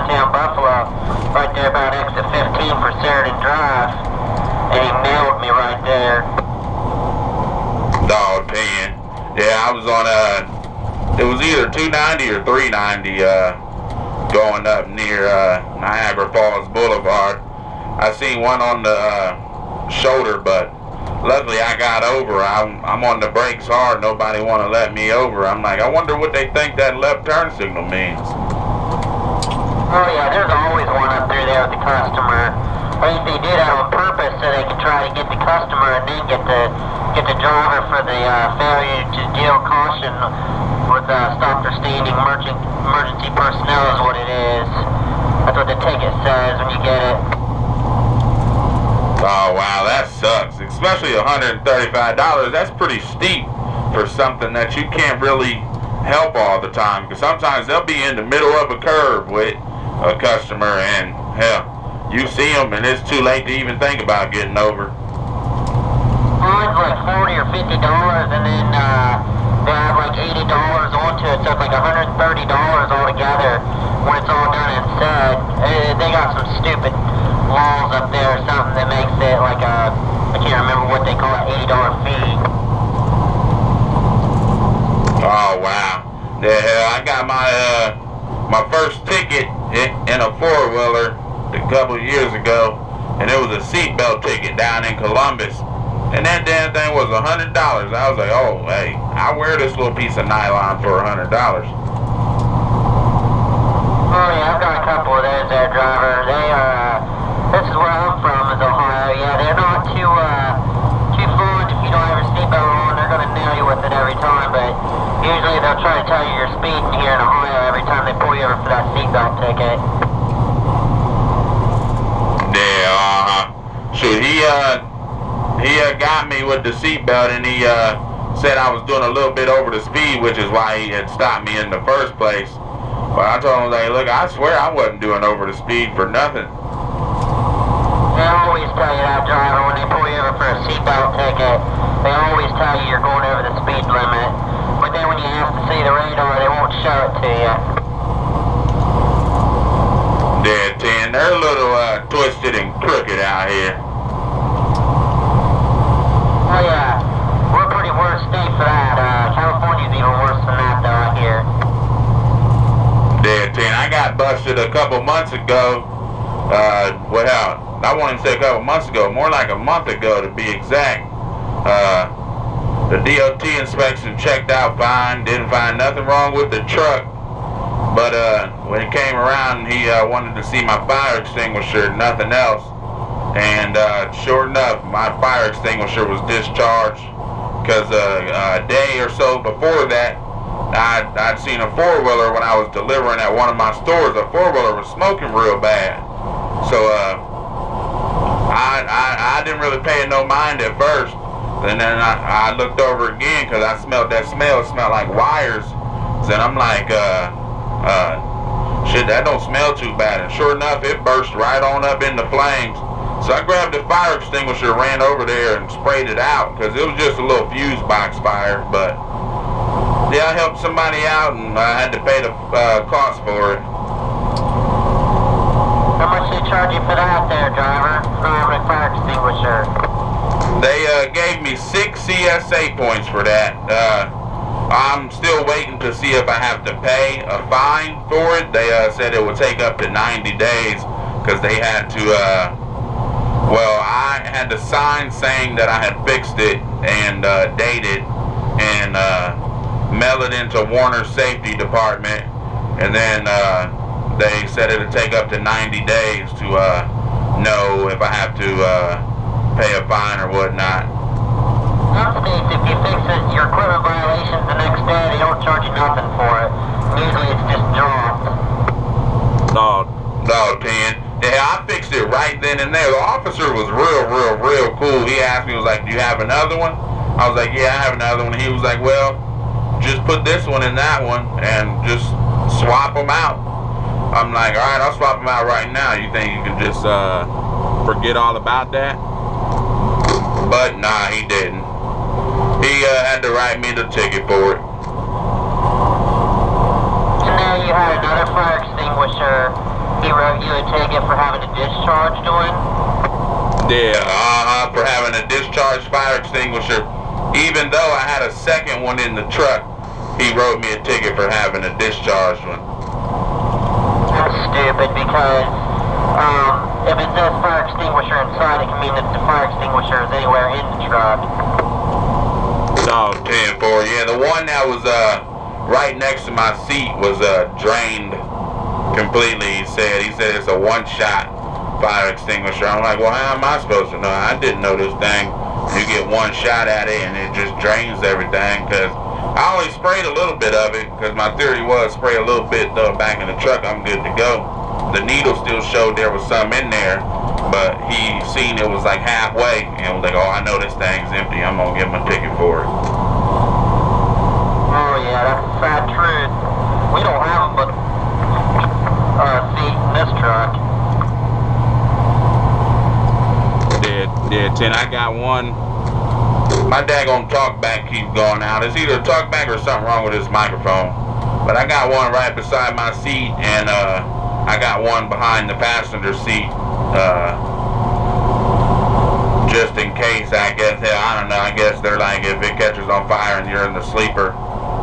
downtown Buffalo, right there about exit 15 for Sheridan Drive, and he nailed me right there. Dog 10. Yeah, I was on it was either 290 or 390 going up near Niagara Falls Boulevard. I seen one on the shoulder, but luckily I got over. I'm on the brakes hard. Nobody want to let me over. I'm like, I wonder what they think that left turn signal means. Oh yeah, there's always one up through there with the customer. I think they did that on purpose so they could try to get the customer and then get the driver for the failure to deal caution with stop or standing emergency personnel is what it is. That's what the ticket says when you get it. Oh wow, that sucks. Especially $135. That's pretty steep for something that you can't really help all the time. Because sometimes they'll be in the middle of a curve with a customer and hell, you see them and it's too late to even think about getting over. Mine's like $40 or $50 and then they have like $80 onto it, so it's like $130 altogether when it's all done and said. They got some stupid laws up there or something that makes it like a, I can't remember what they call it, $80 fee. Oh wow. Yeah, hell, I got my first ticket in a four-wheeler a couple of years ago, and it was a seatbelt ticket down in Columbus. And that damn thing was $100. I was like, oh, hey, I wear this little piece of nylon for $100. Oh yeah, I've got a couple of those there, driver. They are, this is where I'm from, is Ohio. Yeah, they're not too fluent if you don't have your seatbelt on. They're going to nail you with it every time, but usually they'll try to tell you you're speeding here in Ohio every time they pull you over for that seatbelt ticket. Yeah, shoot, he got me with the seatbelt, and he said I was doing a little bit over the speed, which is why he had stopped me in the first place. But I told him, like, look, I swear I wasn't doing over the speed for nothing. They always tell you that, driver, when they pull you over for a seatbelt ticket. They always tell you you're going over the speed limit. But then when you have to see the radar, they won't show it to you. Yeah, 10. They're a little twisted and crooked out here. Oh yeah, we're a pretty worse state for that. California's even worse than that though, I hear. Yeah, 10. I got busted a couple months ago. Well, I won't even say a couple months ago, more like a month ago to be exact. The DOT inspection checked out fine, didn't find nothing wrong with the truck. But when it came around, he wanted to see my fire extinguisher, nothing else. And sure enough, my fire extinguisher was discharged because a day or so before that, I'd seen a four-wheeler when I was delivering at one of my stores. A four-wheeler was smoking real bad. So I didn't really pay no mind at first. And then I looked over again because I smelled that smell. It smelled like wires. And I'm like, shit, that don't smell too bad. And sure enough, it burst right on up into flames. So I grabbed the fire extinguisher, ran over there and sprayed it out because it was just a little fuse box fire. But yeah, I helped somebody out and I had to pay the cost for it. How much they charge you for that there, driver? For having a fire extinguisher? They gave me 6 CSA points for that. I'm still waiting to see if I have to pay a fine for it. They said it would take up to 90 days because they had to well, I had to sign saying that I had fixed it and date it and mail it into Warner's safety department, and then they said it would take up to 90 days to know if I have to pay a fine or whatnot. Some states, if you fix it, your equipment violations the next day, they don't charge you nothing for it. Usually it's just dropped. No, 10. Yeah, I fixed it right then and there. The officer was real cool. He asked me, he was like, do you have another one? I was like, yeah, I have another one. He was like, well, just put this one in that one and just swap them out. I'm like, all right, I'll swap them out right now. You think you can just forget all about that? But nah, he didn't. He had to write me the ticket for it. And now you had another fire extinguisher He wrote you a ticket for having a discharge doing? Yeah, for having a discharged fire extinguisher. Even though I had a second one in the truck, he wrote me a ticket for having a discharged one. That's stupid because if it says fire extinguisher inside, it can mean that the fire extinguisher is anywhere in the truck. Oh, 10-4. Yeah, the one that was right next to my seat was drained completely. He said it's a one-shot fire extinguisher. I'm like, well, how am I supposed to know? I didn't know this thing. You get one shot at it and it just drains everything. Because I only sprayed a little bit of it, because my theory was spray a little bit, throw it back in the truck, I'm good to go. The needle still showed there was some in there, but he seen it was like halfway and was like, oh, I know this thing's empty, I'm gonna give him a ticket for it. Oh yeah, that's the sad truth. We don't have them but seat in this truck. Yeah, 10, I got one. My daggone talkback keeps going out. It's either a talkback or something wrong with this microphone. But I got one right beside my seat, and I got one behind the passenger seat, just in case. I guess, I don't know, I guess they're like, if it catches on fire and you're in the sleeper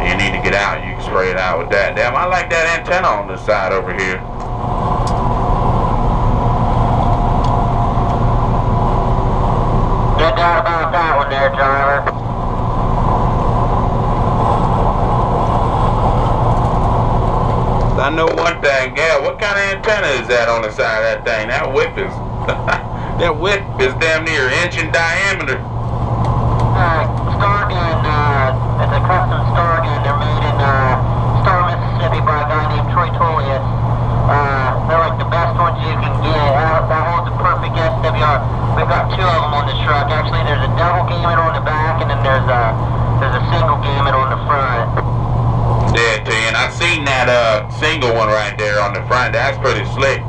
and you need to get out, you can spray it out with that. Damn, I like that antenna on this side over here. No doubt about that one there, driver. I know one thing, yeah, what kind of antenna is that on the side of that thing? That whip is, that whip is damn near an inch in diameter. Stargun, it's a custom Stargun. They're made in Star, Mississippi by a guy named Troy Tolius. They're like the best ones you can get. That holds a perfect SWR. We've got two of them on the truck. Actually, there's a double gamut on the back, and then there's a single gamut on the front. Yeah, and I seen that single one right there on the front. That's pretty slick.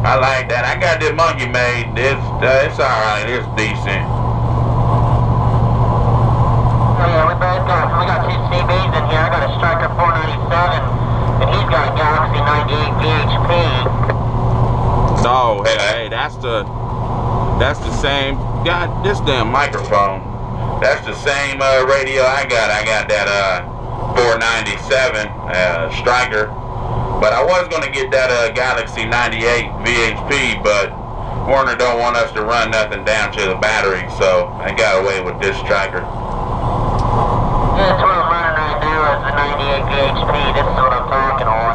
I like that. I got this monkey made. It's alright. It's decent. Oh yeah, we got two CBs in here. I got a Striker 497, and he's got a Galaxy 98 VHP. Oh, hey, that's the same. God, this damn microphone. That's the same radio I got. I got that 497 Striker, but I was gonna get that Galaxy 98 VHP, but Warner don't want us to run nothing down to the battery, so I got away with this Striker. Yeah, that's what I'm running right now is the 98 VHP. This is what I'm talking on.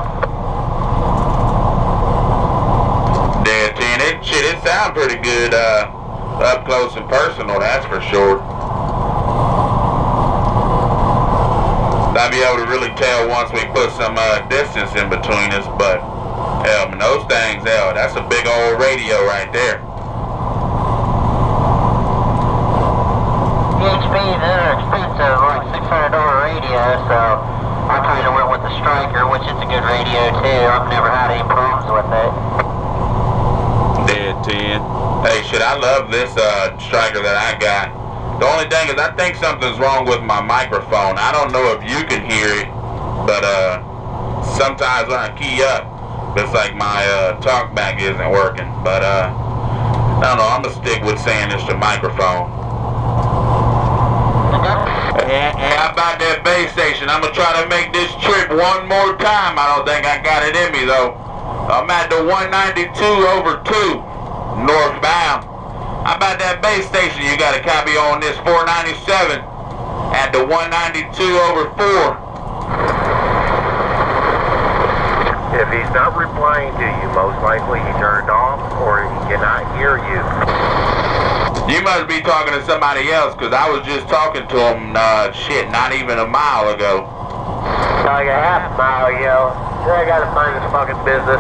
Yeah, it sounds pretty good up close and personal, that's for sure. I'll be able to really tell once we put some distance in between us, but those things, that's a big old radio right there. VHPs, they're expensive, like $600 radio, so I kind of went with the Striker, which is a good radio too. I've never had any problems with it. Dead 10. Hey, shit, I love this Striker that I got. The only thing is I think something's wrong with my microphone. I don't know if you can hear it, but sometimes when I key up, it's like my talkback isn't working. But I don't know, I'm going to stick with saying it's the microphone. Hey, how about that base station? I'm going to try to make this trip one more time. I don't think I got it in me, though. I'm at the 192/2 northbound. How about that base station? You got a copy on this 497 at the 192/4. If he's not replying to you, most likely he turned off or he cannot hear you. You must be talking to somebody else, because I was just talking to him, not even a mile ago. Like a half mile, yo. I gotta find this fucking business.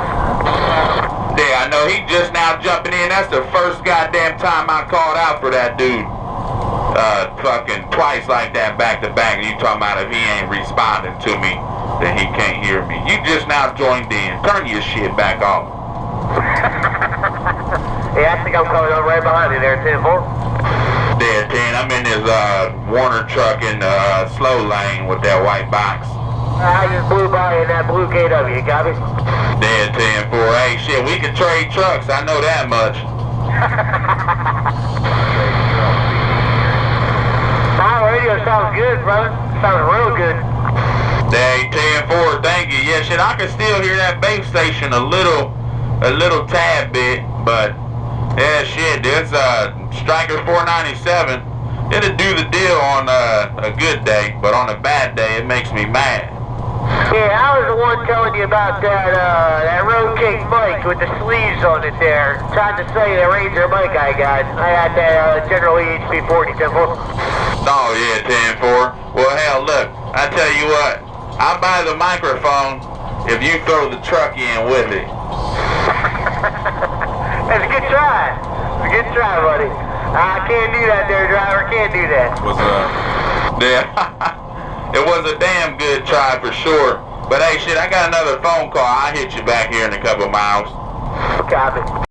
Yeah, I know, he just now jumping in. That's the first goddamn time I called out for that dude. Fucking twice like that back to back. And you talking about if he ain't responding to me, then he can't hear me. You just now joined in. Turn your shit back off. Yeah, I think I'm coming up right behind you there, 10-4. Yeah, 10, I'm in this Warner truck in the slow lane with that white box. I just blew by in that blue KW, you got me? Yeah, 10-4. Hey, shit, we can trade trucks. I know that much. My radio sounds good, brother. Sounds real good. Hey, 10-4, thank you. Yeah, shit, I can still hear that base station a little tad bit, but yeah, shit, it's Striker 497. It'll do the deal on a good day, but on a bad day, it makes me mad. Yeah, I was the one telling you about that Road King mic with the sleeves on it there. Trying to say the Ranger mic I got. I had that General EHP 40 temple. Oh yeah, 10-4. Well, hell, look, I tell you what, I'll buy the microphone if you throw the truck in with it. That's a good try. It's a good try, buddy. I can't do that there, driver. Can't do that. Yeah. It was a damn good try for sure. But hey, shit, I got another phone call. I'll hit you back here in a couple miles. Copy.